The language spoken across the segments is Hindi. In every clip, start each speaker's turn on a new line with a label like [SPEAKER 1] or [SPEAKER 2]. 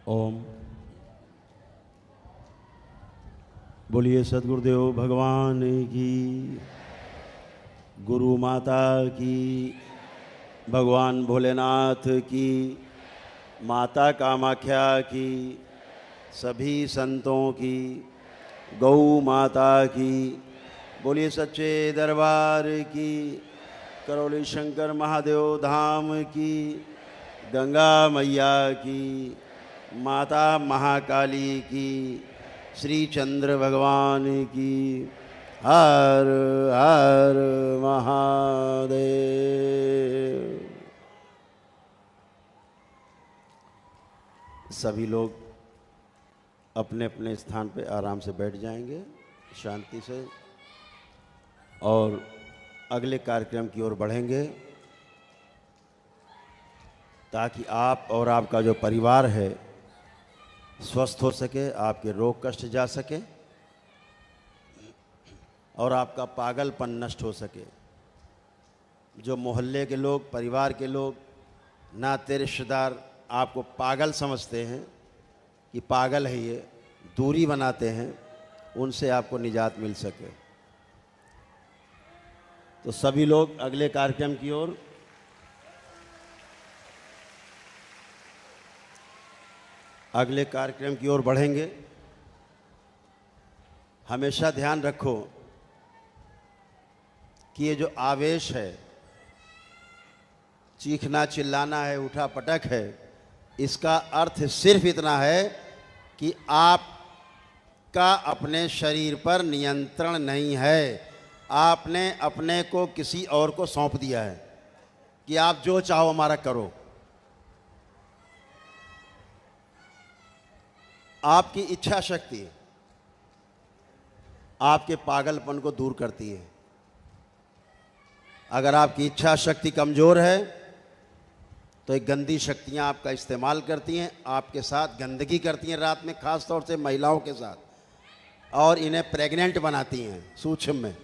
[SPEAKER 1] ओम। बोलिए सद्गुरुदेव भगवान की, गुरु माता की, भगवान भोलेनाथ की, माता कामाख्या की, सभी संतों की, गौ माता की। बोलिए सच्चे दरबार की, करौली शंकर महादेव धाम की, गंगा मैया की, माता महाकाली की, श्री चंद्र भगवान की। हर हर महादेव। सभी लोग अपने अपने स्थान पे आराम से बैठ जाएंगे शांति से, और अगले कार्यक्रम की ओर बढ़ेंगे ताकि आप और आपका जो परिवार है स्वस्थ हो सके, आपके रोग कष्ट जा सके और आपका पागलपन नष्ट हो सके। जो मोहल्ले के लोग, परिवार के लोग, नाते रिश्तेदार आपको पागल समझते हैं कि पागल है ये, दूरी बनाते हैं, उनसे आपको निजात मिल सके। तो सभी लोग अगले कार्यक्रम की ओर बढ़ेंगे। हमेशा ध्यान रखो कि ये जो आवेश है, चीखना चिल्लाना है, उठा पटक है, इसका अर्थ सिर्फ इतना है कि आपका अपने शरीर पर नियंत्रण नहीं है। आपने अपने को किसी और को सौंप दिया है कि आप जो चाहो हमारा करो। आपकी इच्छा शक्ति आपके पागलपन को दूर करती है। अगर आपकी इच्छा शक्ति कमज़ोर है तो एक गंदी शक्तियां आपका इस्तेमाल करती हैं, आपके साथ गंदगी करती हैं, रात में खास तौर से महिलाओं के साथ, और इन्हें प्रेग्नेंट बनाती हैं सूक्ष्म में।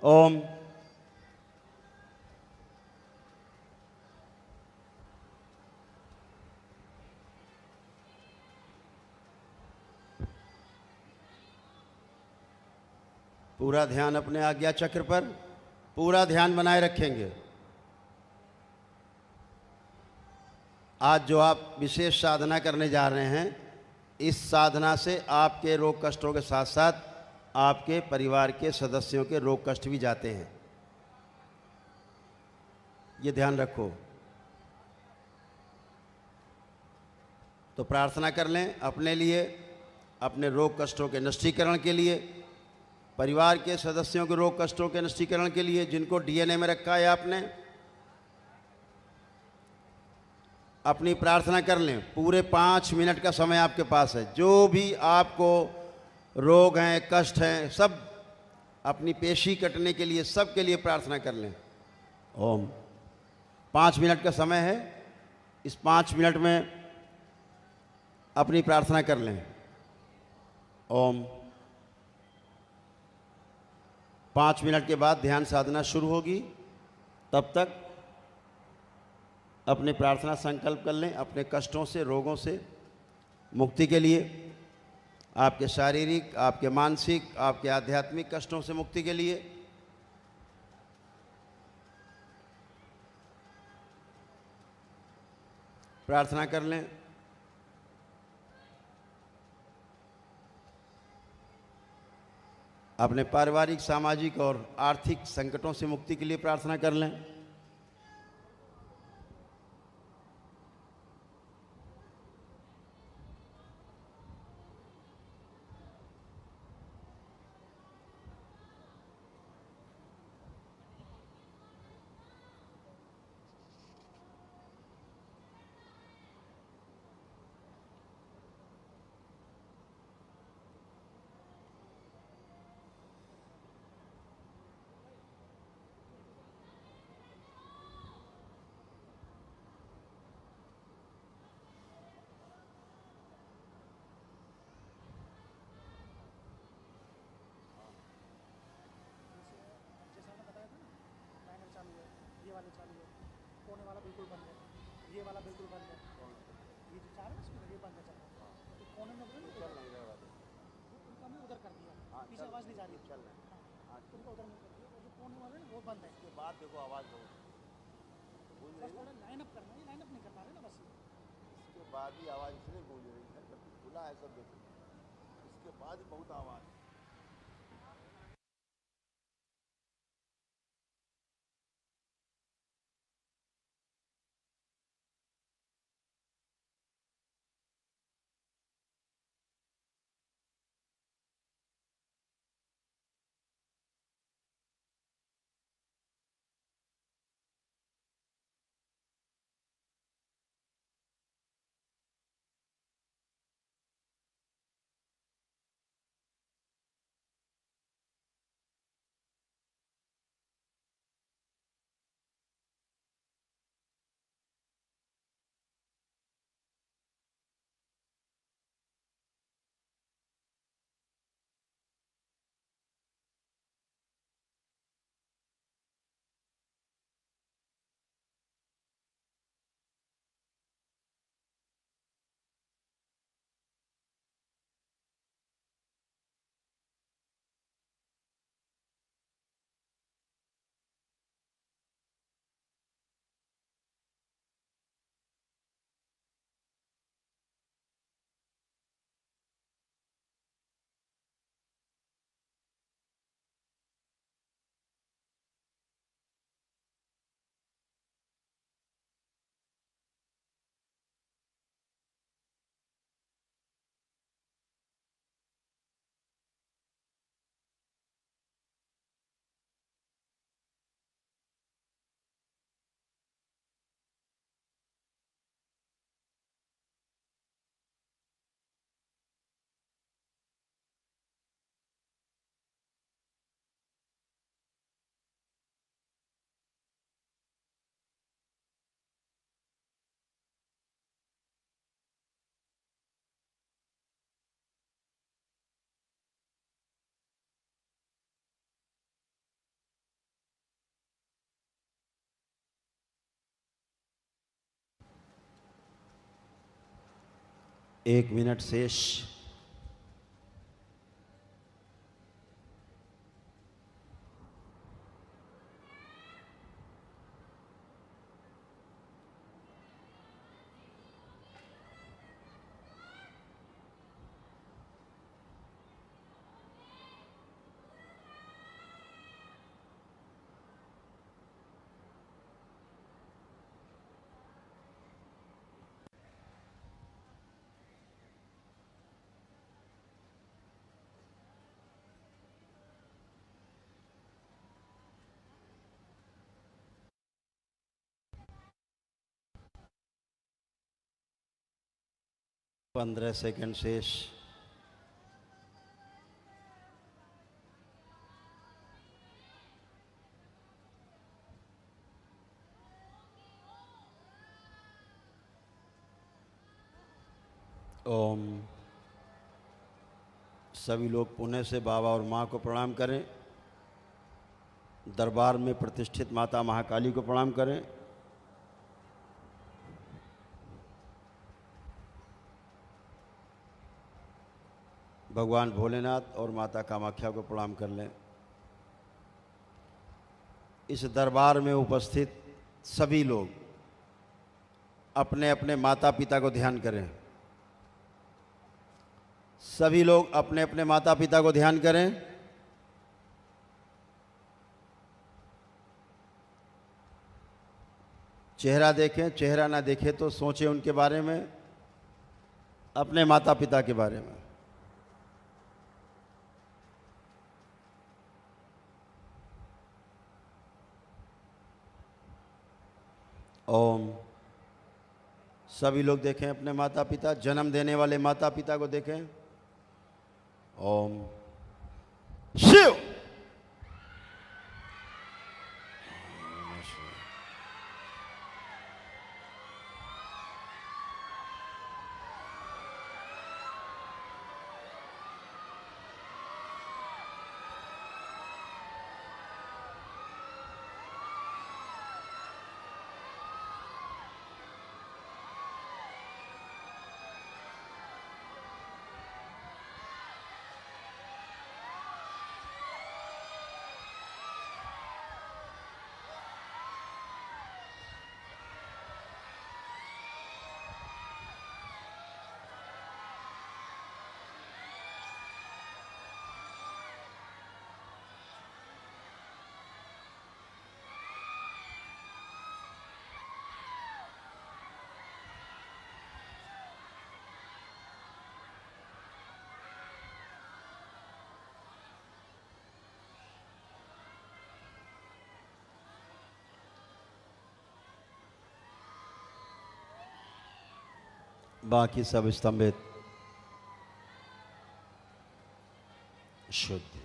[SPEAKER 1] ओम। पूरा ध्यान अपने आज्ञा चक्र पर, पूरा ध्यान बनाए रखेंगे। आज जो आप विशेष साधना करने जा रहे हैं, इस साधना से आपके रोग कष्टों के साथ साथ आपके परिवार के सदस्यों के रोग कष्ट भी जाते हैं। ये ध्यान रखो। तो प्रार्थना कर लें अपने लिए, अपने रोग कष्टों के नष्टीकरण के लिए, परिवार के सदस्यों के रोग कष्टों के नष्टीकरण के लिए, जिनको डीएनए में रखा है आपने। अपनी प्रार्थना कर लें। पूरे 5 मिनट का समय आपके पास है। जो भी आपको रोग हैं, कष्ट हैं, सब अपनी पेशी कटने के लिए, सब के लिए प्रार्थना कर लें। ओम। 5 मिनट का समय है। इस 5 मिनट में अपनी प्रार्थना कर लें। ओम। 5 मिनट के बाद ध्यान साधना शुरू होगी। तब तक अपने प्रार्थना संकल्प कर लें अपने कष्टों से, रोगों से मुक्ति के लिए, आपके शारीरिक, आपके मानसिक, आपके आध्यात्मिक कष्टों से मुक्ति के लिए। प्रार्थना कर लें। अपने पारिवारिक, सामाजिक और आर्थिक संकटों से मुक्ति के लिए प्रार्थना कर लें।
[SPEAKER 2] ये वाले चालू है, कोने वाला बिल्कुल बंद है, ये वाला बिल्कुल बंद है, ये जो चार है इसमें ये बंद है चल रहा है। तो कोने में चल नहीं रहा है, उनका मैं उधर कर दिया, पीछे आवाज़ नहीं जा रही, चल रहा है। हाँ, उनका उधर नहीं कर दिया, वो जो कोने वाले ना वो बंद है। इसके बाद देखो आवाज़ बहुत, बस थोड़ा लाइन अप करना है, लाइन अप नहीं कर पा रहे ना बस। इसके बाद ही आवाज़ इसलिए गूंज रही है, जबकि खुला है सब देखो, इसके बाद ही बहुत आवाज़।
[SPEAKER 1] 1 मिनट शेष। पंद्रह सेकंड शेष। ओम। सभी लोग पुण्य से बाबा और माँ को प्रणाम करें। दरबार में प्रतिष्ठित माता महाकाली को प्रणाम करें। भगवान भोलेनाथ और माता कामाख्या को प्रणाम कर लें। इस दरबार में उपस्थित सभी लोग अपने अपने माता पिता को ध्यान करें। सभी लोग अपने अपने माता पिता को ध्यान करें। चेहरा देखें, चेहरा ना देखें तो सोचें उनके बारे में, अपने माता पिता के बारे में। ओम। सभी लोग देखें अपने माता पिता, जन्म देने वाले माता पिता को देखें। ओम शिव। बाकी सब स्तंभित शुद्ध।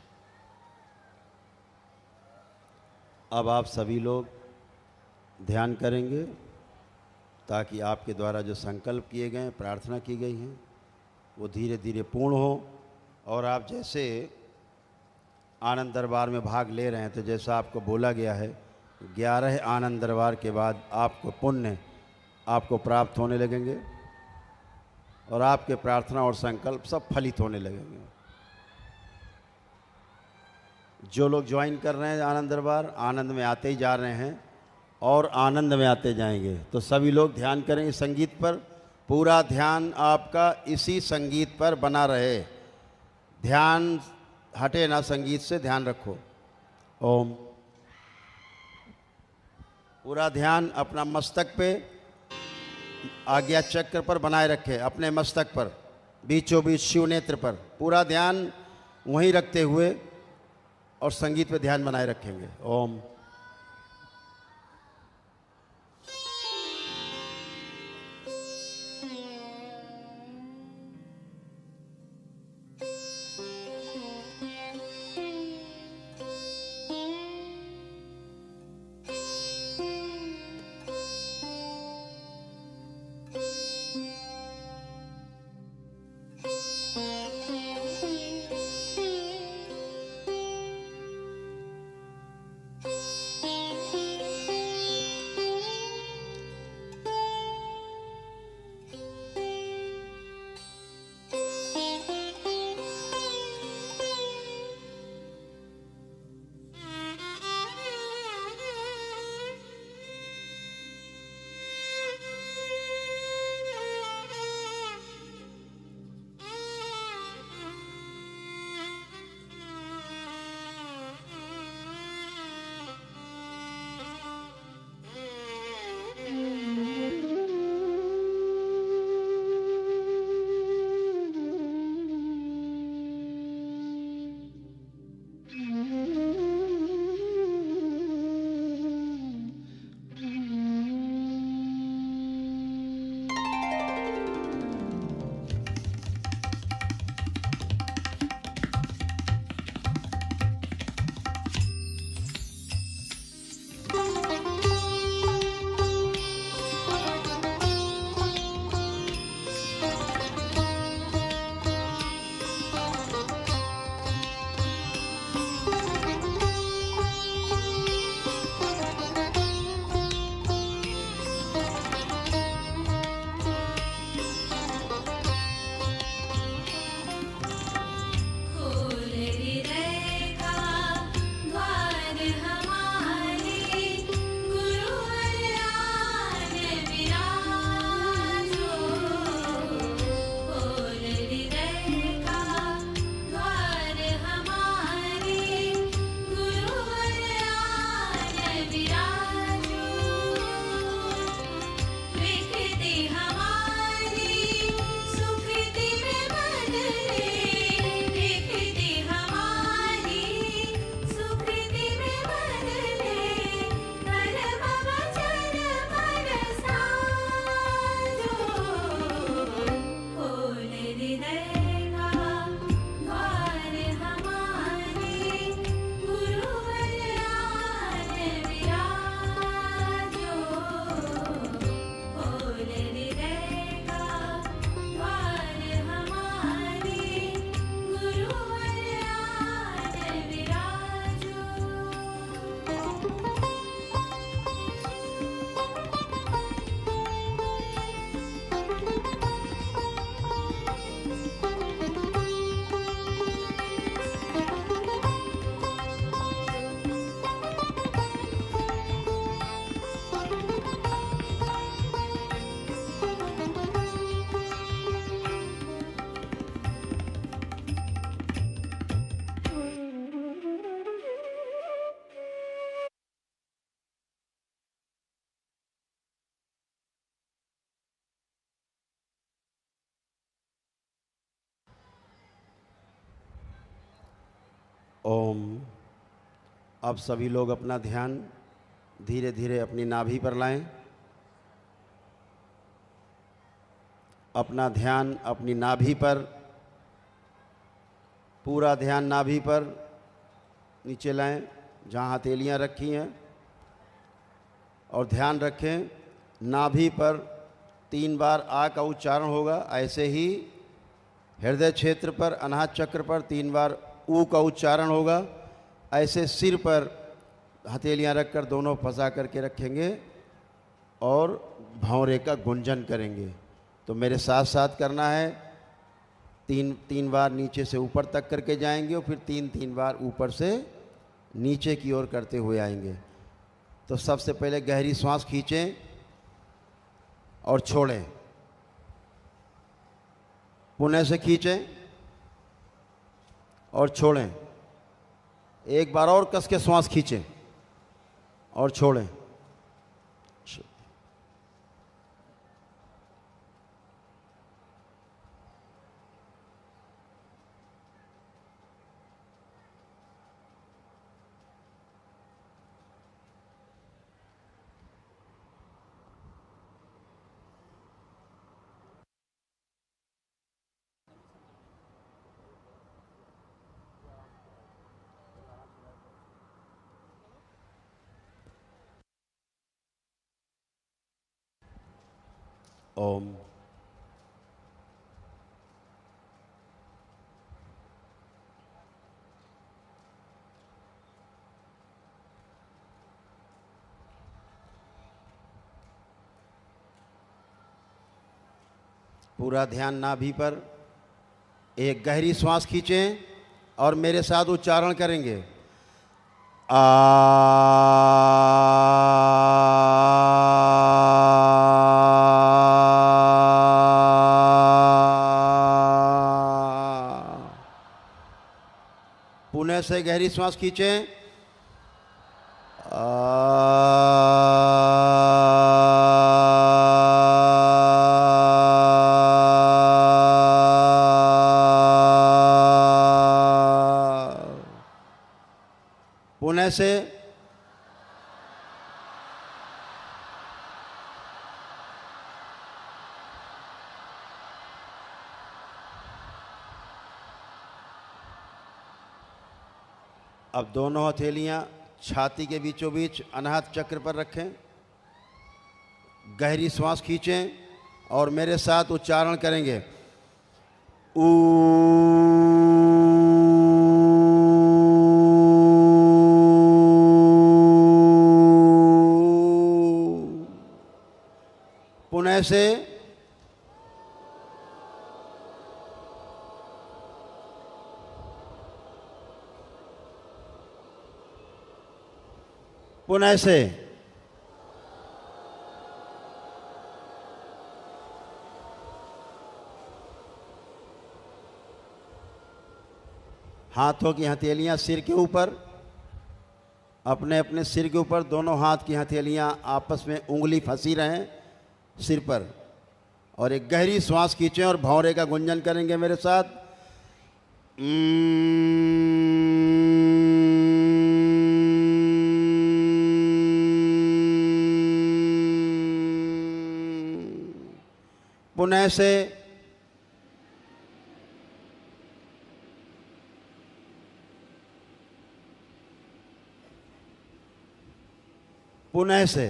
[SPEAKER 1] अब आप सभी लोग ध्यान करेंगे ताकि आपके द्वारा जो संकल्प किए गए, प्रार्थना की गई हैं, वो धीरे धीरे पूर्ण हो। और आप जैसे आनंद दरबार में भाग ले रहे हैं तो जैसा आपको बोला गया है 11 आनंद दरबार के बाद आपको पुण्य आपको प्राप्त होने लगेंगे और आपके प्रार्थना और संकल्प सब फलित होने लगेंगे। जो लोग ज्वाइन कर रहे हैं आनंद दरबार, आनंद में आते ही जा रहे हैं और आनंद में आते जाएंगे। तो सभी लोग ध्यान करें इस संगीत पर। पूरा ध्यान आपका इसी संगीत पर बना रहे। ध्यान हटे ना संगीत से, ध्यान रखो। ओम। पूरा ध्यान अपना मस्तक पे, आज्ञा चक्र पर बनाए रखें, अपने मस्तक पर, बीचों बीच शिव नेत्र पर। पूरा ध्यान वहीं रखते हुए और संगीत पे ध्यान बनाए रखेंगे। ओम। ओम। अब सभी लोग अपना ध्यान धीरे धीरे अपनी नाभि पर लाएं। अपना ध्यान अपनी नाभि पर, पूरा ध्यान नाभि पर नीचे लाएं जहाँ हथेलियाँ रखी हैं, और ध्यान रखें नाभि पर 3 बार आ का उच्चारण होगा। ऐसे ही हृदय क्षेत्र पर अनाहत चक्र पर 3 बार ऊ का उच्चारण होगा। ऐसे सिर पर हथेलियाँ रखकर दोनों फंसा करके रखेंगे और भौरे का गुंजन करेंगे। तो मेरे साथ साथ करना है। 3 बार नीचे से ऊपर तक करके जाएंगे और फिर 3 बार ऊपर से नीचे की ओर करते हुए आएंगे। तो सबसे पहले गहरी सांस खींचें और छोड़ें, पुनः से खींचें और छोड़ें। एक बार और कस के सांस खींचें और छोड़ें। ओम। पूरा ध्यान नाभि पर। एक गहरी सांस खींचें और मेरे साथ उच्चारण करेंगे। आ पुनः से गहरी सांस खींचें। पुनः से। अब दोनों हथेलियां छाती के बीचों बीच अनाहत चक्र पर रखें। गहरी सांस खींचें और मेरे साथ उच्चारण करेंगे। ऊ। पुनः से। पुनः से। हाथों की हथेलियां सिर के ऊपर, अपने अपने सिर के ऊपर दोनों हाथ की हथेलियां आपस में उंगली फंसी रहें सिर पर। और एक गहरी सांस खींचें और भौरे का गुंजन करेंगे मेरे साथ। पुनः से। पुनः से।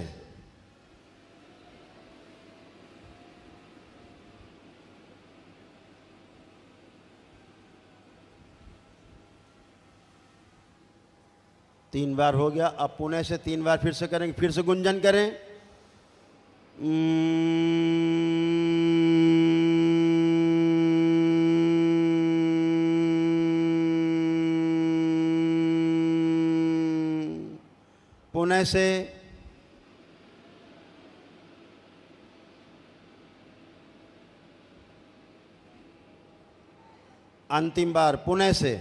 [SPEAKER 1] तीन बार हो गया। अब पुनः से 3 बार फिर से करेंगे। फिर से गुंजन करें। पुनः से। अंतिम बार पुनः से।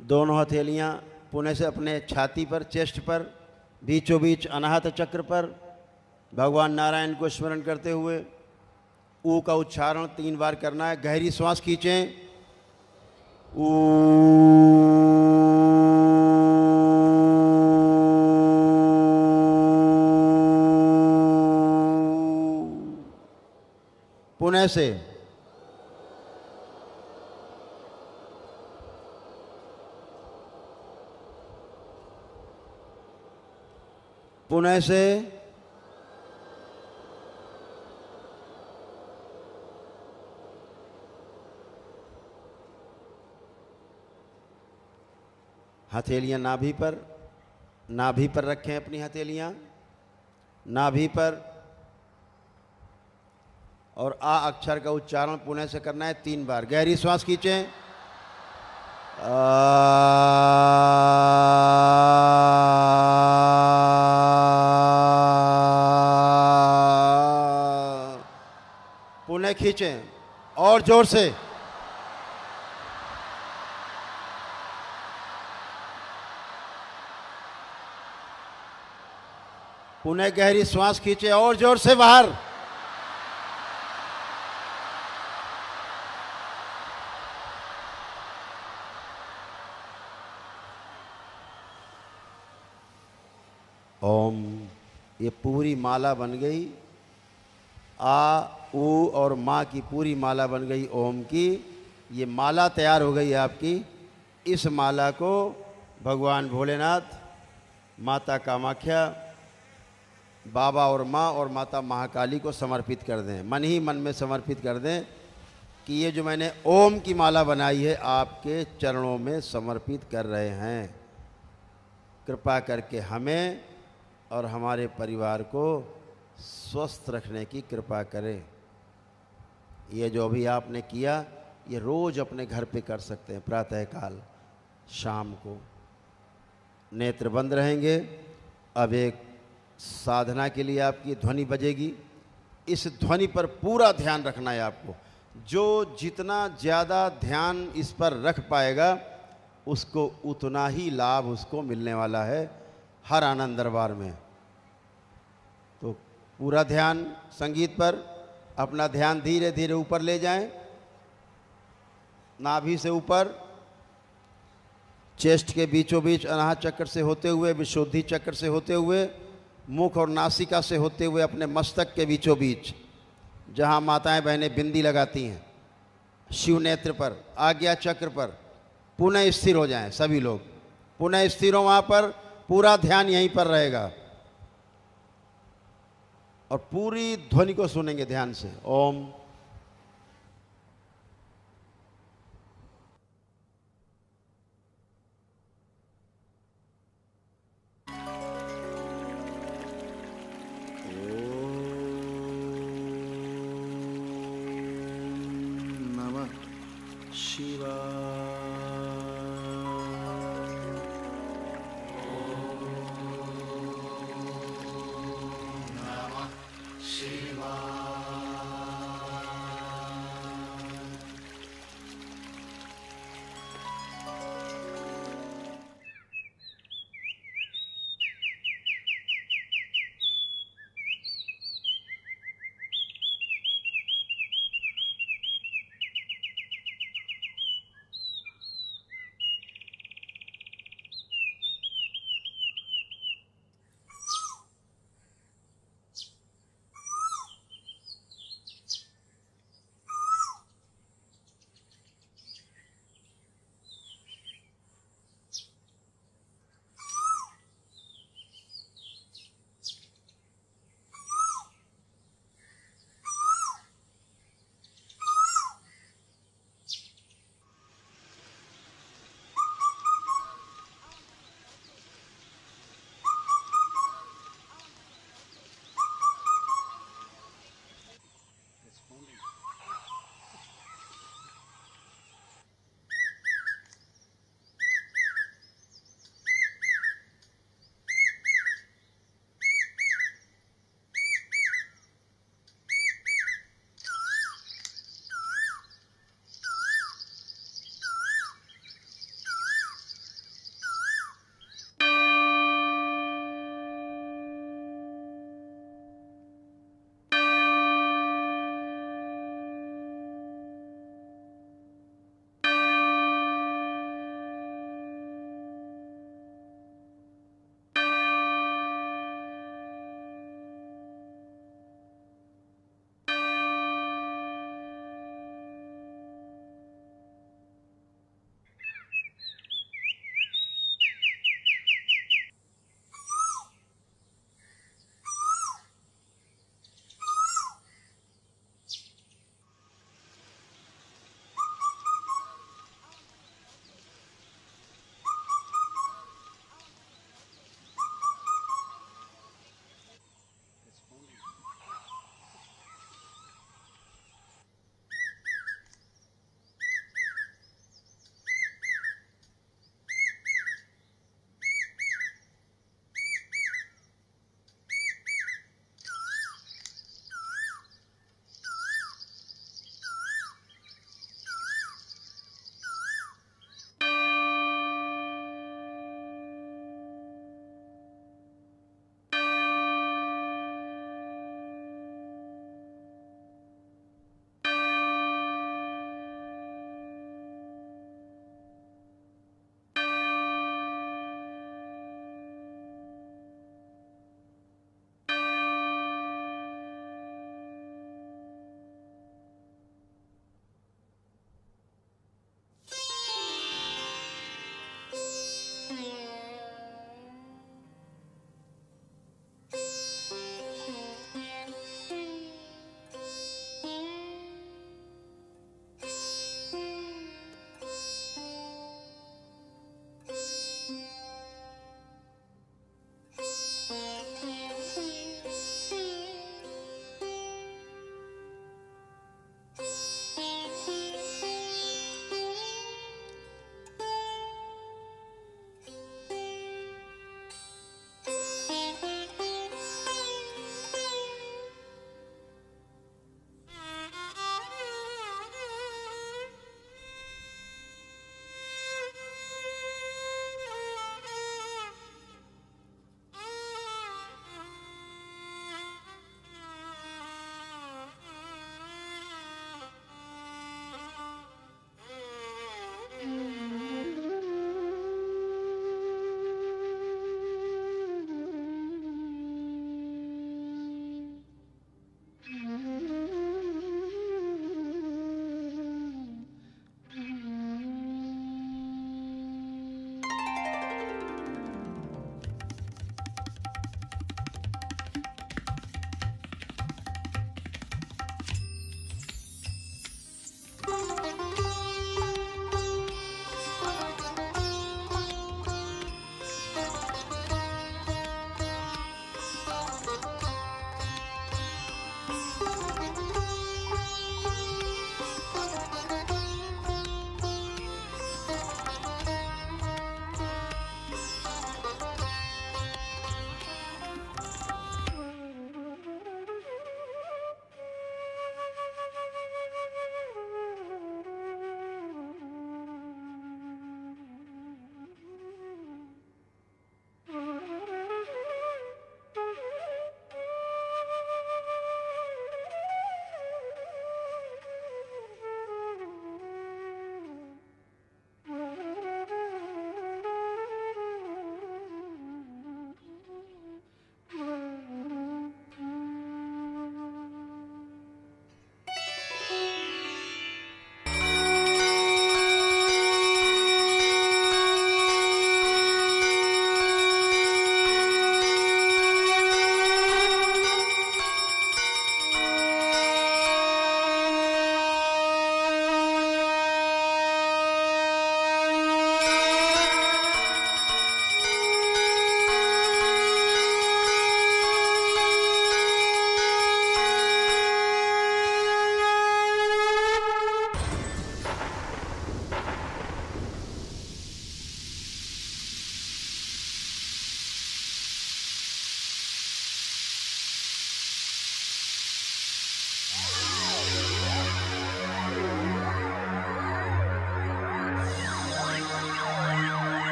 [SPEAKER 1] दोनों हथेलियां पुनः से अपने छाती पर, चेस्ट पर, बीचों बीच अनाहत चक्र पर भगवान नारायण को स्मरण करते हुए ऊ का उच्चारण 3 बार करना है। गहरी श्वास खींचें। ऊ। पुनः से। पुनः से। हथेलियां नाभि पर रखें अपनी हथेलियां नाभि पर, और आ अक्षर का उच्चारण पुनः से करना है 3 बार। गहरी श्वास खींचें। पुनः खींचें और जोर से। पुनः गहरी श्वास खींचे और जोर से बाहर। ओम। ये पूरी माला बन गई। आ, ऊ और माँ की पूरी माला बन गई ओम की। ये माला तैयार हो गई आपकी। इस माला को भगवान भोलेनाथ, माता कामाख्या, बाबा और माँ और माता महाकाली को समर्पित कर दें। मन ही मन में समर्पित कर दें कि ये जो मैंने ओम की माला बनाई है आपके चरणों में समर्पित कर रहे हैं। कृपा करके हमें और हमारे परिवार को स्वस्थ रखने की कृपा करें। ये जो भी आपने किया ये रोज़ अपने घर पे कर सकते हैं। प्रातःकाल, शाम को नेत्र बंद रहेंगे। अब एक साधना के लिए आपकी ध्वनि बजेगी। इस ध्वनि पर पूरा ध्यान रखना है आपको। जो जितना ज़्यादा ध्यान इस पर रख पाएगा उसको उतना ही लाभ उसको मिलने वाला है हर आनंद दरबार में। तो पूरा ध्यान संगीत पर। अपना ध्यान धीरे धीरे ऊपर ले जाएं, नाभि से ऊपर, चेस्ट के बीचों बीच अनाहत चक्र से होते हुए, विशुद्धि चक्र से होते हुए, मुख और नासिका से होते हुए अपने मस्तक के बीचों बीच, जहाँ माताएं बहनें बिंदी लगाती हैं, शिव नेत्र पर, आज्ञा चक्र पर पुनः स्थिर हो जाएं। सभी लोग पुनः स्थिर हो वहाँ पर। पूरा ध्यान यहीं पर रहेगा और पूरी ध्वनि को सुनेंगे ध्यान से। ओम।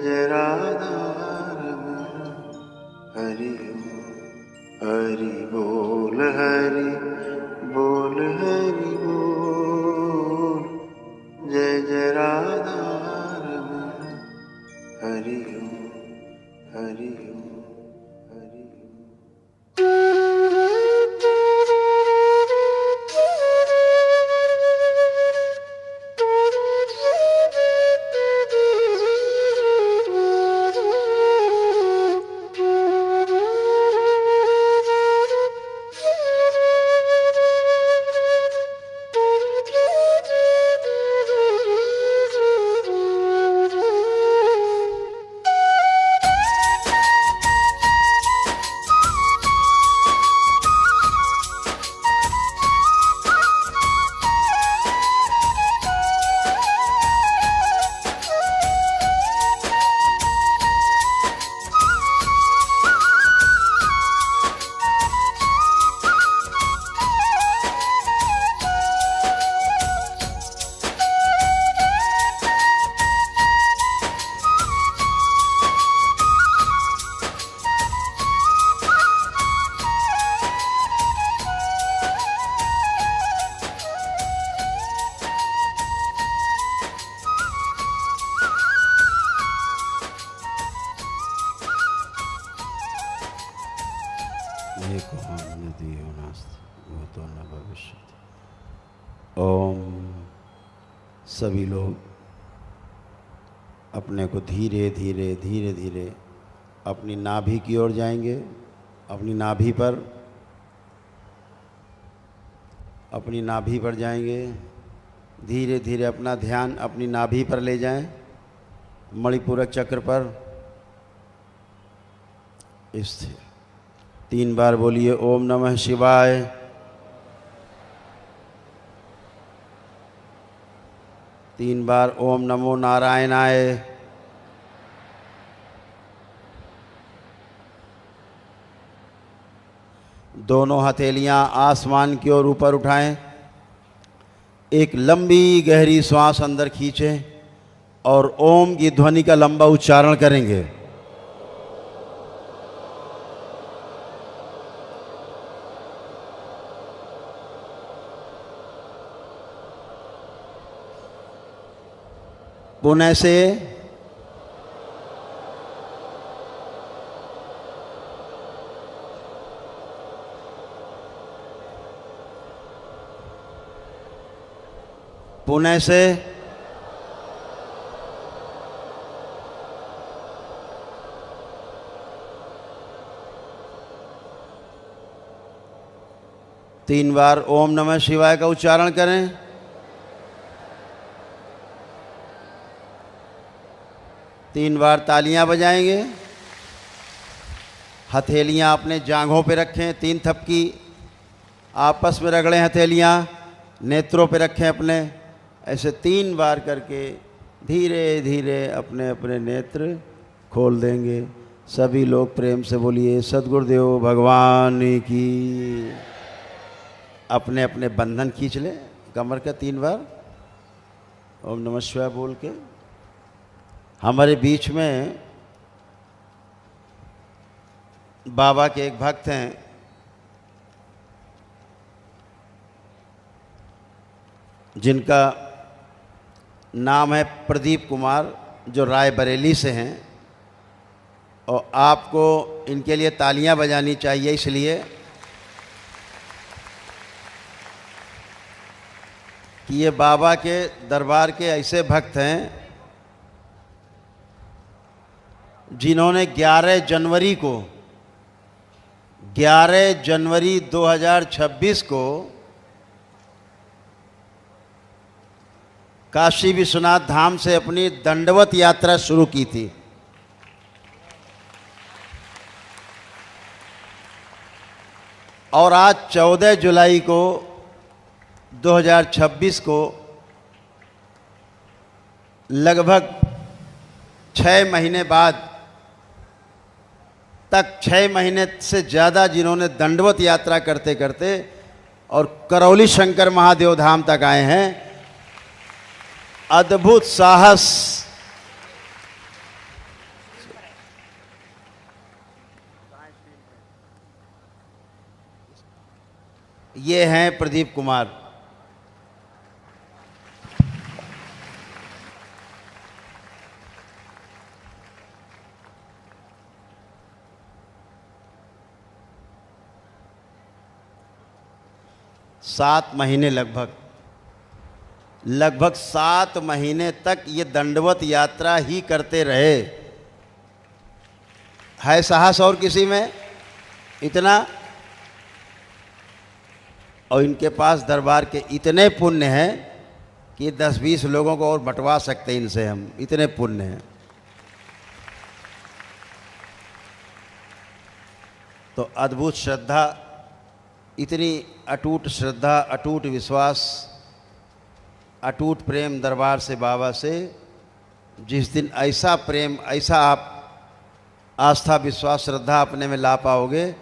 [SPEAKER 1] जय राधा रमण हरि हरि बोल हरि बोल हरि बोल। जय जय राधा रमण हरि हरि हरि। ओम। सभी लोग अपने को धीरे धीरे धीरे धीरे अपनी नाभि की ओर जाएंगे। अपनी नाभि पर जाएंगे। धीरे धीरे अपना ध्यान अपनी नाभि पर ले जाएं, मणिपूरक चक्र पर स्थिर। 3 बार बोलिए ओम नमः शिवाय। तीन बार ओम नमो नारायणाय। दोनों हथेलियां आसमान की ओर ऊपर उठाएं। एक लंबी गहरी श्वास अंदर खींचें और ओम की ध्वनि का लंबा उच्चारण करेंगे। पुणे से पुणे से तीन बार ओम नमः शिवाय का उच्चारण करें। तीन बार तालियां बजाएंगे। हथेलियां अपने जांघों पे रखें। 3 थपकी आपस में रगड़ें। हथेलियां नेत्रों पे रखें अपने। ऐसे 3 बार करके धीरे धीरे अपने अपने नेत्र खोल देंगे। सभी लोग प्रेम से बोलिए सद्गुरुदेव भगवान की। अपने अपने बंधन खींच लें कमर का 3 बार ओम नमः शिवाय बोल के। हमारे बीच में बाबा के एक भक्त हैं, जिनका नाम है प्रदीप कुमार, जो रायबरेली से हैं। और आपको इनके लिए तालियां बजानी चाहिए, इसलिए कि ये बाबा के दरबार के ऐसे भक्त हैं जिन्होंने 11 जनवरी 2026 को काशी विश्वनाथ धाम से अपनी दंडवत यात्रा शुरू की थी। और आज 14 जुलाई को 2026 को लगभग 6 महीने बाद तक 6 महीने से ज़्यादा जिन्होंने दंडवत यात्रा करते करते और करौली शंकर महादेव धाम तक आए हैं। अद्भुत साहस ये हैं प्रदीप कुमार। सात महीने लगभग 7 महीने तक ये दंडवत यात्रा ही करते रहे। है साहस और किसी में इतना? और इनके पास दरबार के इतने पुण्य हैं कि 10-20 लोगों को और बंटवा सकते हैं इनसे हम, इतने पुण्य हैं। तो अद्भुत श्रद्धा, इतनी अटूट श्रद्धा, अटूट विश्वास, अटूट प्रेम दरबार से, बाबा से। जिस दिन ऐसा प्रेम, ऐसा आप आस्था, विश्वास, श्रद्धा अपने में ला पाओगे,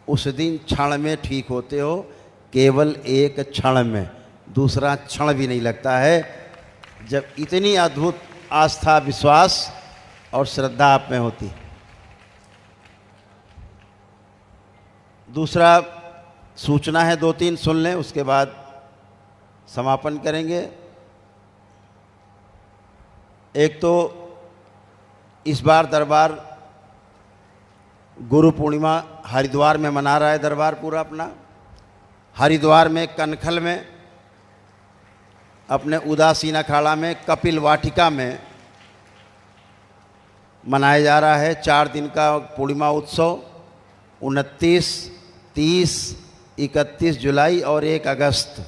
[SPEAKER 1] उस दिन क्षण में ठीक होते हो। केवल एक क्षण में, दूसरा क्षण भी नहीं लगता है जब इतनी अद्भुत आस्था, विश्वास और श्रद्धा आप में होती। दूसरा सूचना है, 2-3 सुन लें, उसके बाद समापन करेंगे। एक तो इस बार दरबार गुरु पूर्णिमा हरिद्वार में मना रहा है दरबार पूरा अपना। हरिद्वार में कनखल में, अपने उदासीन अखाड़ा में, कपिल वाटिका में मनाया जा रहा है 4 दिन का पूर्णिमा उत्सव। 29, 30, 31 जुलाई और 1 अगस्त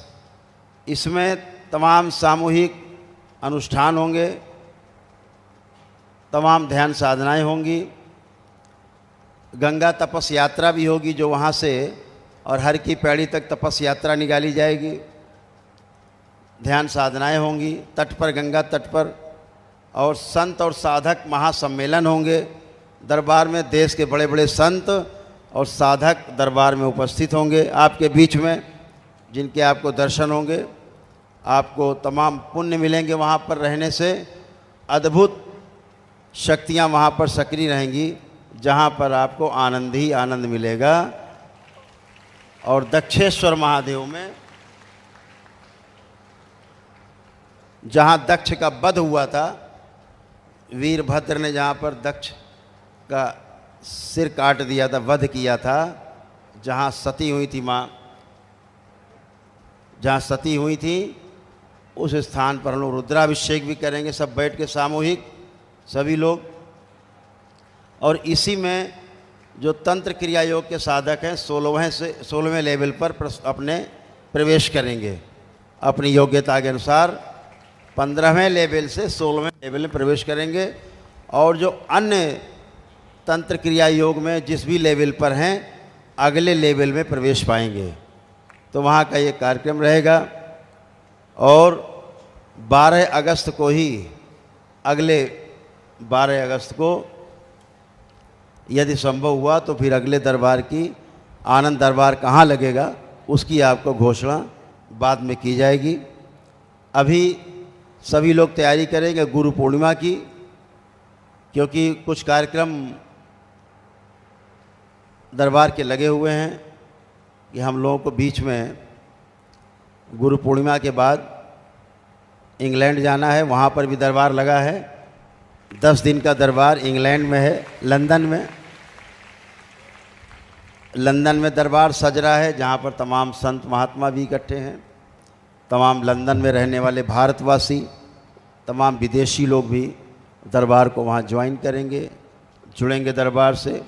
[SPEAKER 1] इसमें तमाम सामूहिक अनुष्ठान होंगे, तमाम ध्यान साधनाएं होंगी। गंगा तपस यात्रा भी होगी जो वहाँ से और हर की पैड़ी तक तपस यात्रा निकाली जाएगी। ध्यान साधनाएं होंगी तट पर, गंगा तट पर। और संत और साधक महासम्मेलन होंगे दरबार में। देश के बड़े बड़े संत और साधक दरबार में उपस्थित होंगे आपके बीच में, जिनके आपको दर्शन होंगे। आपको तमाम पुण्य मिलेंगे वहाँ पर रहने से। अद्भुत शक्तियाँ वहाँ पर सक्रिय रहेंगी, जहाँ पर आपको आनंद ही आनंद मिलेगा। और दक्षेश्वर महादेव में, जहाँ दक्ष का वध हुआ था, वीरभद्र ने जहाँ पर दक्ष का सिर काट दिया था, वध किया था, जहाँ सती हुई थी माँ, जहाँ सती हुई थी, उस स्थान पर हम लोग रुद्राभिषेक भी करेंगे सब बैठ के, सामूहिक सभी लोग। और इसी में जो तंत्र क्रिया योग के साधक हैं 16वें लेवल पर अपने प्रवेश करेंगे अपनी योग्यता के अनुसार। 15वें लेवल से 16वें लेवल में प्रवेश करेंगे। और जो अन्य तंत्र क्रिया योग में जिस भी लेवल पर हैं, अगले लेवल में प्रवेश पाएंगे। तो वहाँ का ये कार्यक्रम रहेगा। और 12 अगस्त को ही, अगले 12 अगस्त को यदि संभव हुआ तो फिर अगले दरबार की, आनंद दरबार कहाँ लगेगा उसकी आपको घोषणा बाद में की जाएगी। अभी सभी लोग तैयारी करेंगे गुरु पूर्णिमा की, क्योंकि कुछ कार्यक्रम दरबार के लगे हुए हैं कि हम लोगों को बीच में गुरु पूर्णिमा के बाद इंग्लैंड जाना है। वहाँ पर भी दरबार लगा है। 10 दिन का दरबार इंग्लैंड में है, लंदन में। लंदन में दरबार सज रहा है, जहाँ पर तमाम संत महात्मा भी इकट्ठे हैं। तमाम लंदन में रहने वाले भारतवासी, तमाम विदेशी लोग भी दरबार को वहाँ ज्वाइन करेंगे, जुड़ेंगे दरबार से।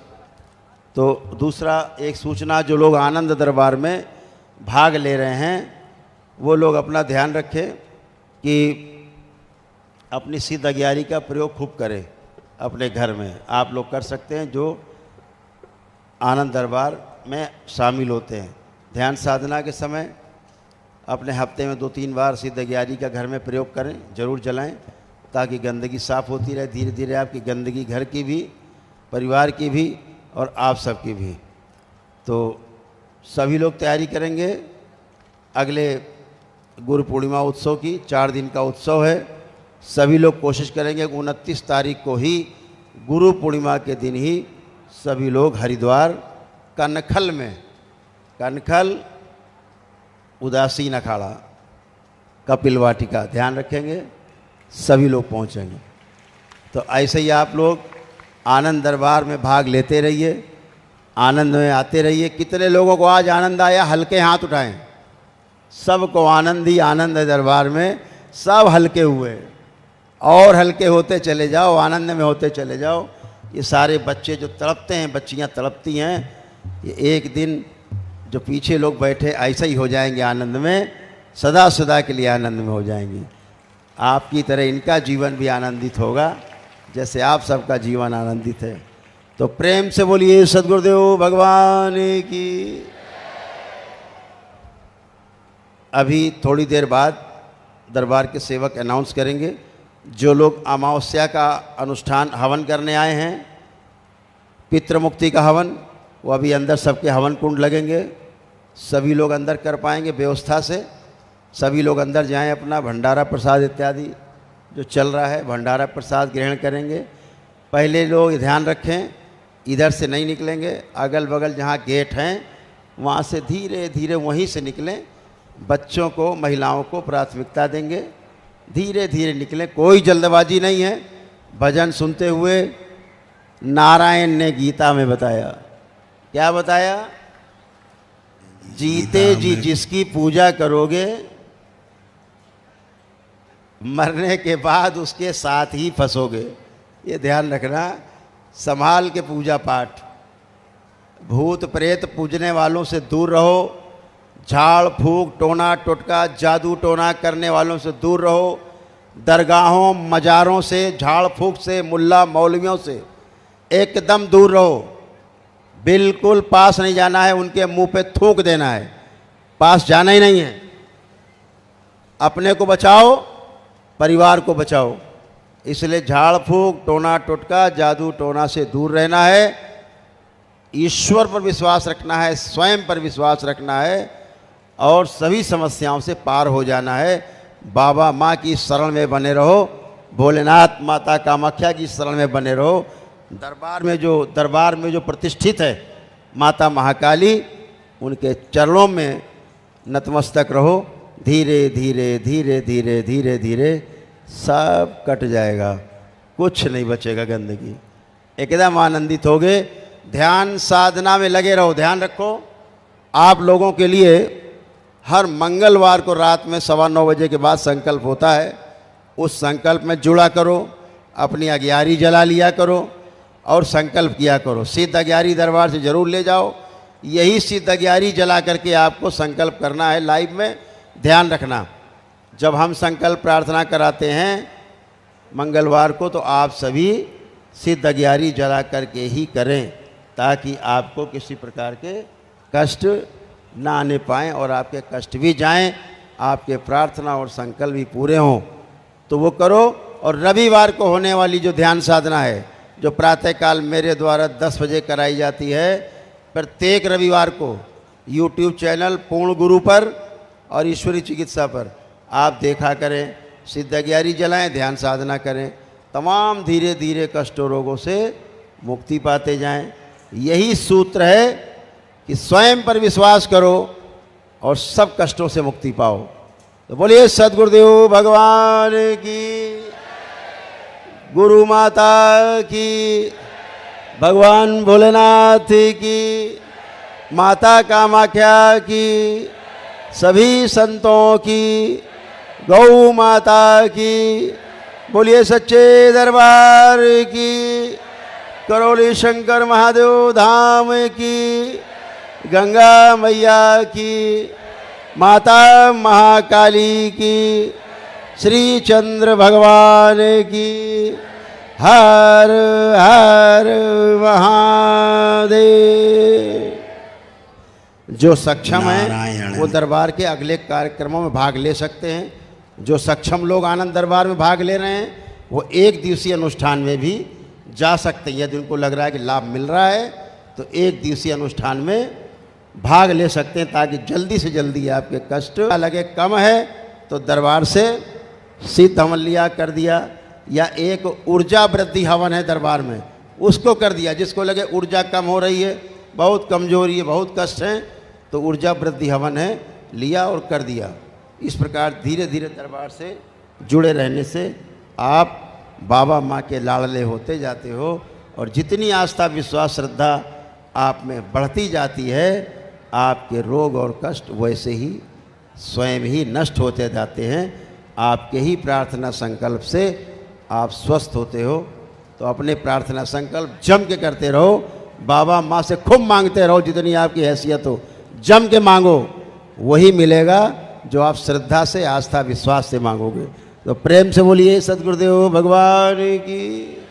[SPEAKER 1] तो दूसरा एक सूचना, जो लोग आनंद दरबार में भाग ले रहे हैं वो लोग अपना ध्यान रखें कि अपनी सिद्ध अज्ञानी का प्रयोग खूब करें अपने घर में। आप लोग कर सकते हैं जो आनंद दरबार में शामिल होते हैं। ध्यान साधना के समय अपने हफ्ते में 2-3 बार सिद्ध अज्ञानी का घर में प्रयोग करें, ज़रूर जलाएं, ताकि गंदगी साफ़ होती रहे। धीरे धीरे आपकी गंदगी घर की भी, परिवार की भी और आप सबकी भी। तो सभी लोग तैयारी करेंगे अगले गुरु पूर्णिमा उत्सव की। 4 दिन का उत्सव है। सभी लोग कोशिश करेंगे 29 तारीख को ही, गुरु पूर्णिमा के दिन ही, सभी लोग हरिद्वार कनखल में, कनखल उदासीन अखाड़ा कपिल वाटिका, ध्यान रखेंगे सभी लोग पहुंचेंगे। तो ऐसे ही आप लोग आनंद दरबार में भाग लेते रहिए, आनंद में आते रहिए। कितने लोगों को आज आनंद आया, हल्के हाथ उठाएं। सबको आनंद ही आनंद है दरबार में, सब हल्के हुए और हल्के होते चले जाओ, आनंद में होते चले जाओ। ये सारे बच्चे जो तड़पते हैं, बच्चियां तड़पती हैं, ये एक दिन जो पीछे लोग बैठे ऐसा ही हो जाएंगे आनंद में, सदा सदा के लिए आनंद में हो जाएंगे। आपकी तरह इनका जीवन भी आनंदित होगा जैसे आप सबका जीवन आनंदित है। तो प्रेम से बोलिए सद्गुरुदेव भगवान की। अभी थोड़ी देर बाद दरबार के सेवक अनाउंस करेंगे। जो लोग अमावस्या का अनुष्ठान हवन करने आए हैं, पितृमुक्ति का हवन, वो अभी अंदर सबके हवन कुंड लगेंगे। सभी लोग अंदर कर पाएंगे व्यवस्था से। सभी लोग अंदर जाएं, अपना भंडारा प्रसाद इत्यादि जो चल रहा है भंडारा प्रसाद ग्रहण करेंगे। पहले लोग ध्यान रखें, इधर से नहीं निकलेंगे, अगल बगल जहाँ गेट हैं वहाँ से धीरे धीरे वहीं से निकलें। बच्चों को, महिलाओं को प्राथमिकता देंगे, धीरे धीरे निकलें, कोई जल्दबाजी नहीं है। भजन सुनते हुए नारायण ने गीता में बताया, क्या बताया? जीते जी जिसकी पूजा करोगे, मरने के बाद उसके साथ ही फंसोगे। ये ध्यान रखना, संभाल के पूजा पाठ। भूत प्रेत पूजने वालों से दूर रहो, झाड़ फूक टोना टोटका जादू टोना करने वालों से दूर रहो, दरगाहों मज़ारों से, झाड़ फूक से, मुल्ला मौलवियों से एकदम दूर रहो। बिल्कुल पास नहीं जाना है, उनके मुंह पे थूक देना है, पास जाना ही नहीं है। अपने को बचाओ, परिवार को बचाओ। इसलिए झाड़ फूक टोना टोटका जादू टोना से दूर रहना है। ईश्वर पर विश्वास रखना है, स्वयं पर विश्वास रखना है और सभी समस्याओं से पार हो जाना है। बाबा माँ की शरण में बने रहो, भोलेनाथ माता कामाख्या की शरण में बने रहो। दरबार में जो प्रतिष्ठित है माता महाकाली, उनके चरणों में नतमस्तक रहो। धीरे धीरे धीरे धीरे धीरे धीरे सब कट जाएगा, कुछ नहीं बचेगा गंदगी, एकदम आनंदित होगे। ध्यान साधना में लगे रहो। ध्यान रखो, आप लोगों के लिए हर मंगलवार को रात में 9:15 बजे के बाद संकल्प होता है। उस संकल्प में जुड़ा करो, अपनी अग्यारी जला लिया करो और संकल्प किया करो। सिद्ध अग्यारी दरबार से ज़रूर ले जाओ। यही सिद्ध अग्यारी जला करके आपको संकल्प करना है लाइव में। ध्यान रखना, जब हम संकल्प प्रार्थना कराते हैं मंगलवार को, तो आप सभी सिद्ध अग्यारी जला करके ही करें, ताकि आपको किसी प्रकार के कष्ट ना आने पाएँ और आपके कष्ट भी जाएं, आपके प्रार्थना और संकल्प भी पूरे हों। तो वो करो। और रविवार को होने वाली जो ध्यान साधना है, जो प्रातःकाल मेरे द्वारा 10 बजे कराई जाती है, प्रत्येक रविवार को YouTube चैनल पूर्ण गुरु पर और ईश्वरी चिकित्सा पर आप देखा करें। सिद्ध अग्यारी जलाएं, ध्यान साधना करें, तमाम धीरे धीरे कष्टों रोगों से मुक्ति पाते जाएं। यही सूत्र है कि स्वयं पर विश्वास करो और सब कष्टों से मुक्ति पाओ। तो बोलिए सद्गुरुदेव भगवान की, गुरु माता की, भगवान भोलेनाथ की, माता कामाख्या की, सभी संतों की, गौ माता की। बोलिए सच्चे दरबार की, करौली शंकर महादेव धाम की, गंगा मैया की, माता महाकाली की, श्री चंद्र भगवान की। हर हर महादेव। जो सक्षम है वो दरबार के अगले कार्यक्रमों में भाग ले सकते हैं। जो सक्षम लोग आनंद दरबार में भाग ले रहे हैं वो एक दिवसीय अनुष्ठान में भी जा सकते हैं। यदि उनको लग रहा है कि लाभ मिल रहा है तो एक दिवसीय अनुष्ठान में भाग ले सकते हैं, ताकि जल्दी से जल्दी आपके कष्ट लगे। कम है तो दरबार से सिद्ध हवन लिया कर दिया, या एक ऊर्जा वृद्धि हवन है दरबार में, उसको कर दिया। जिसको लगे ऊर्जा कम हो रही है, बहुत कमजोरी है, बहुत कष्ट है, तो ऊर्जा वृद्धि हवन है, लिया और कर दिया। इस प्रकार धीरे धीरे दरबार से जुड़े रहने से आप बाबा माँ के लाडले होते जाते हो और जितनी आस्था विश्वास श्रद्धा आप में बढ़ती जाती है, आपके रोग और कष्ट वैसे ही स्वयं ही नष्ट होते जाते हैं। आपके ही प्रार्थना संकल्प से आप स्वस्थ होते हो। तो अपने प्रार्थना संकल्प जम के करते रहो, बाबा माँ से खूब मांगते रहो, जितनी आपकी हैसियत हो जम के मांगो, वही मिलेगा जो आप श्रद्धा से आस्था विश्वास से मांगोगे। तो प्रेम से बोलिए सद्गुरुदेव भगवान की।